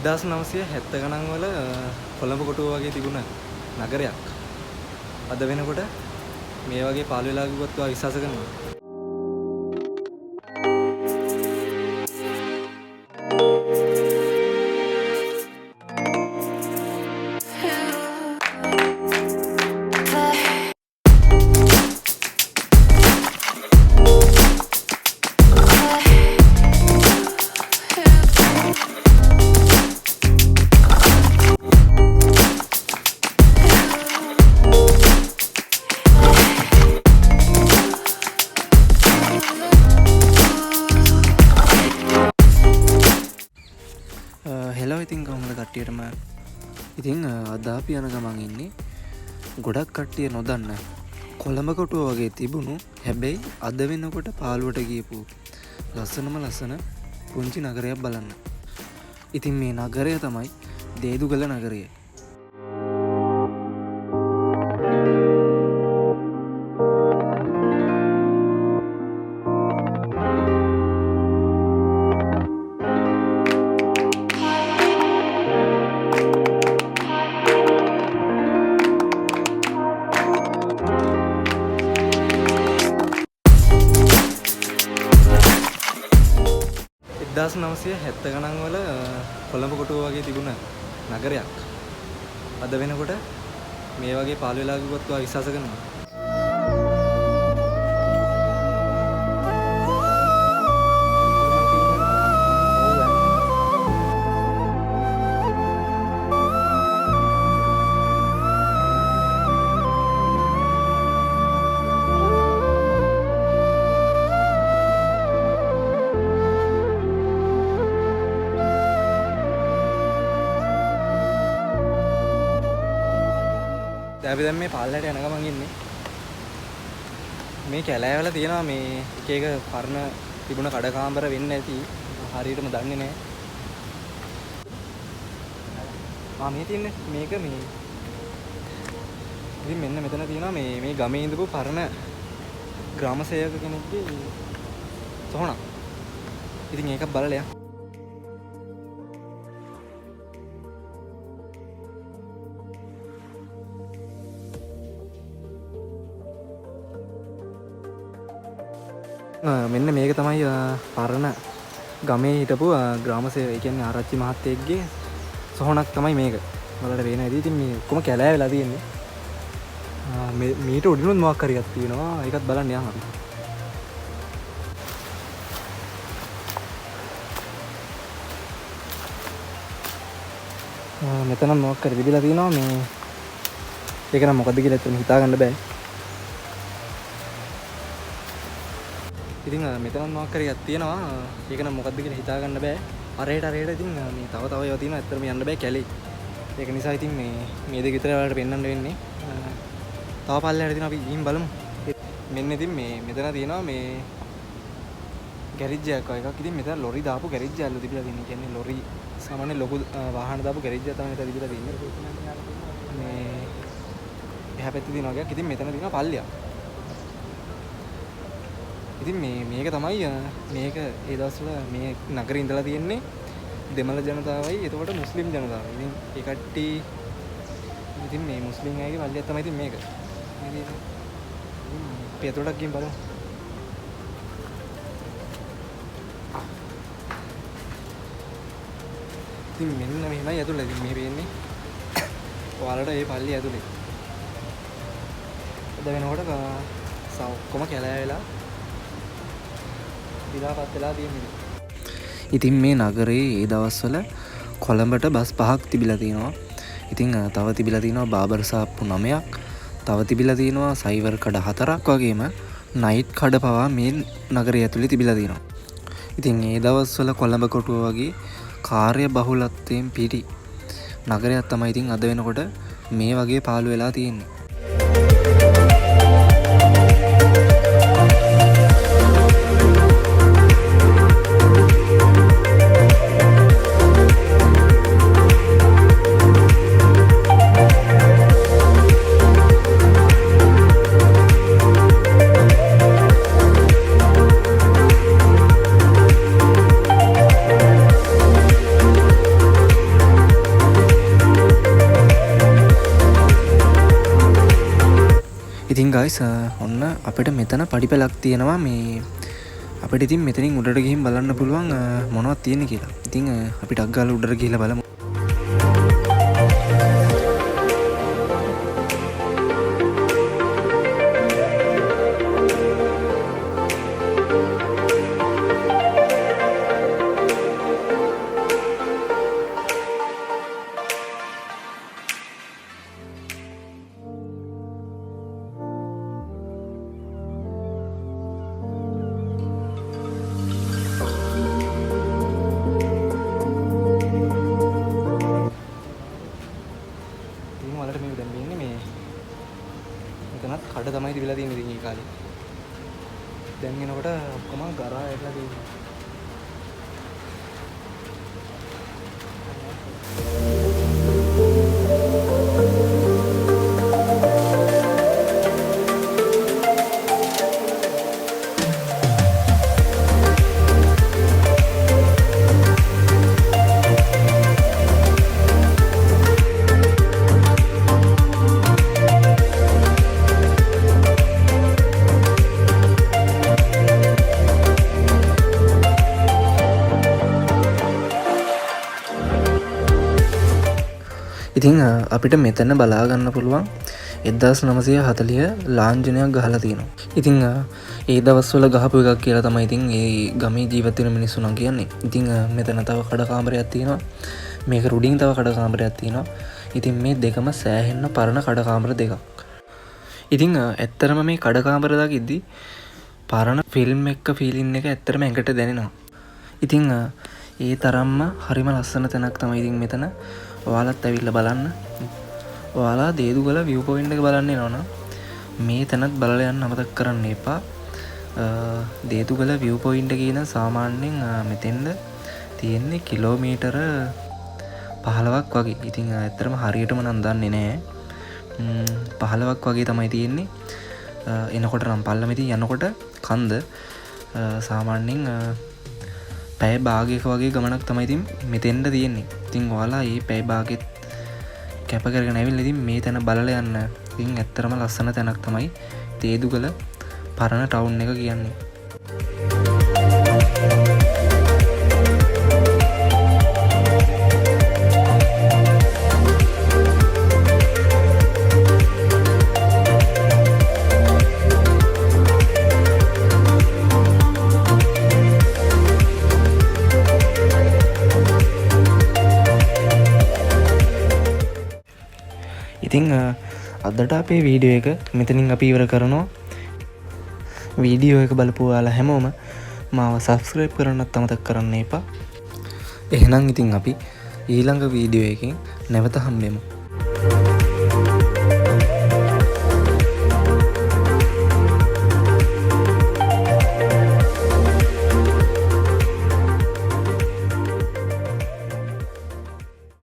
1970 ගණන් වල කොළඹ කොටුව වගේ තිබුණ නගරයක්. අද වෙනකොට මේ වගේ පාළු වෙලා ගියොත් ඔයා විශ්වාස කරනවද? හෙලෝ ඉතින් කොහොමද කට්ටියටම ඉතින් අද අපි යන ගමන් ඉන්නේ ගොඩක් කට්ටිය නොදන්න කොළඹ කොටුව වගේ තිබුණු හැබැයි අද වෙනකොට පාළුවට ගියපු ලස්සන පුංචි නගරයක් බලන්න. ඉතින් මේ නගරය තමයි දේදුගල නගරය. එක්දාස් 970 ගණන් වල කොළඹ කොටුව වගේ තිබුණ නගරයක්. අද වෙනකොට මේ වගේ පාළු වෙලා ගියොත් ඔයා විශ්වාස කරනවද? අපි දැන් මේ පාල්ලට යන ගමන් ඉන්නේ. මේ කැලෑවල තියෙනවා මේ එක එක පරණ තිබුණ කඩකාම්බර වෙන්න ඇති. හරියටම දන්නේ නැහැ. මේ තියන්නේ මේක මේ. ඉතින් මෙන්න මෙතන තියෙනවා මේ ගමේ ඉඳපු පරණ ග්‍රාම සේවක කෙනෙක්ගේ සොහනක්. ඉතින් ඒකක් බලලා යන්න. මෙන්න මේක තමයි පරණ ගමේ හිටපු ග්‍රාම සේවක කියන්නේ ආරච්චි මහත්තයෙක්ගේ සොහනක් තමයි මේක. වලට වෙන ඉතින් මේ ඔක්කොම කැලෑ වෙලා තියෙන්නේ. මීට උඩිනුත් මොකක් හරි එකක් තියෙනවා. ඒකත් බලන්න යන්න අපි. මෙතන මොකක් හරි විදිලා තියෙනවා මේ. ඒක නම් මොකද්ද කියලා හිතා ගන්න බෑ. ඉතින් මෙතන මොකක් හරි එකක් තියෙනවා. ඒක නම් මොකද්ද කියලා හිතා ගන්න බෑ. අරේට ඉතින් මේ තව ඒවා තියෙනවා. ඇත්තටම යන්න බෑ කැලේ. ඒක නිසා ඉතින් මේ දෙක විතර වලට පෙන්වන්න වෙන්නේ. තව පල්ලෙහාට තියෙනවා අපි ගිහින් බලමු. මෙන්න ඉතින් මෙතන තියෙනවා මේ ගෑරේජ් එකක් වගේ එකක්. ඉතින් මෙතන ලොරි දාපු ගෑරේජ් එකක් තිබිලා තියෙනවා. කියන්නේ ලොරි සාමාන්‍ය ලොකු වාහන දාපු ගෑරේජ් එකක් තමයි මෙතන තිබිලා තියෙන්නේ. මේ එහා පැත්තේ තියෙනවා එකක්. ඉතින් මෙතන තියෙනවා පල්ලියක්. ඉතින් මේක තමයි මේක ඒ දවස්වල මේ නගරේ ඉඳලා තියෙන්නේ දෙමළ ජනතාවයි එතකොට මුස්ලිම් ජනතාව. ඉතින් ඒ කට්ටිය ඉතින් මේ මුස්ලිම් අයගේ පල්ලියක් තමයි ඉතින් මේක. මේ අපි අතටක් ගිහින් බලමු. ඉතින් මෙන්න මෙහෙමයි ඇතුළේ. ඉතින් මේ වෙන්නේ ඔයාලට මේ පල්ලිය ඇතුළේ. අද වෙනකොට ඔක්කොම කැලෑ වෙලා ඉතින් මේ නගරේ ඒ දවස්වල කොළඹට බස් 5ක් තිබිලා තියෙනවා. ඉතින් තව තිබිලා තියෙනවා බාබර් සාප්පු 9ක්. තව තිබිලා තියෙනවා සයිවර් කඩ 4ක් වගේම නයිට් කඩ පවා මේ නගරය ඇතුලේ තිබිලා තියෙනවා. ඉතින් ඒ දවස්වල කොළඹ කොටුව වගේ කාර්ය බහුලත්වයෙන් පිරි නගරයක් තමයි ඉතින් අද වෙනකොට මේ වගේ පාළු වෙලා තියෙන්නේ. ගයිස් ඔන්න අපිට මෙතන පඩිපැලක් තියෙනවා මේ අපිට ඉතින් මෙතනින් උඩට ගිහින් බලන්න පුළුවන් මොනවද තියෙන්නේ කියලා. ඉතින් අපි ටක් ගාලා උඩට ගිහිල්ලා බලමු. මෙතනත් කඩ තමයි තිබිලා තියෙන්නේ ඉතින් ඒ කාලේ. දැන් එනකොට ඔක්කොම ගරා ඇట్లా තියෙනවා. ඉතින් අපිට මෙතන බලා ගන්න පුළුවන් 1940 ලාංඡනයක් ගහලා තියෙනවා. ඉතින් ඒ දවස්වල ගහපු එකක් කියලා තමයි ඉතින් ඒ ගමේ ජීවත් වෙන මිනිස්සු නම් කියන්නේ. ඉතින් මෙතන තව කඩ කාමරයක් තියෙනවා. මේක රුඩින් තව කඩ කාමරයක් තියෙනවා. ඉතින් මේ දෙකම සෑහෙන්න පරණ කඩ කාමර දෙකක්. ඉතින් ඇත්තටම මේ කඩ කාමර දාගිද්දි පරණ ෆිල්ම් එක ෆීලින් එක ඇත්තටම ඇඟට දැනෙනවා. ඉතින් ඒ තරම්ම හරිම ලස්සන තැනක් තමයි ඉතින් මෙතන. ඔයාලත් ඇවිල්ලා බලන්න. ඔයාලා දේදුගල view point එක බලන්න එනවනම් මේ තැනත් බලලා යන්න අමතක කරන්න එපා. දේදුගල view point එකේ ඉඳන් සාමාන්‍යයෙන් මෙතෙන්ද තියෙන්නේ කිලෝමීටර 15ක් වගේ. ඉතින් ඇත්තටම හරියටම නම් දන්නේ නැහැ. 15ක් වගේ තමයි තියෙන්නේ. එනකොට නම් පල්ලම ඉතින් යනකොට කන්ද සාමාන්‍යයෙන් පැය භාගයක වගේ ගමනක් තමයි ඉතින් මෙතෙන්ද තියෙන්නේ. ඉතින් ඔයාලා මේ පැය භාගෙත් කැප කරගෙන ඇවිල්ලා ඉතින් මේ තැන බලලා යන්න. ඉතින් ඇත්තටම ලස්සන තැනක් තමයි තේදුගල පරණ ටවුන් එක කියන්නේ. ඉතින් අදට අපේ වීඩියෝ එක මෙතනින් අපි ඉවර කරනවා. වීඩියෝ එක බලපු ඔයාලා හැමෝම මාව සබ්ස්ක්‍රයිබ් කරන්නත් අමතක කරන්න එපා. එහෙනම් ඉතින් අපි ඊළඟ වීඩියෝ එකකින් නැවත හම්බෙමු.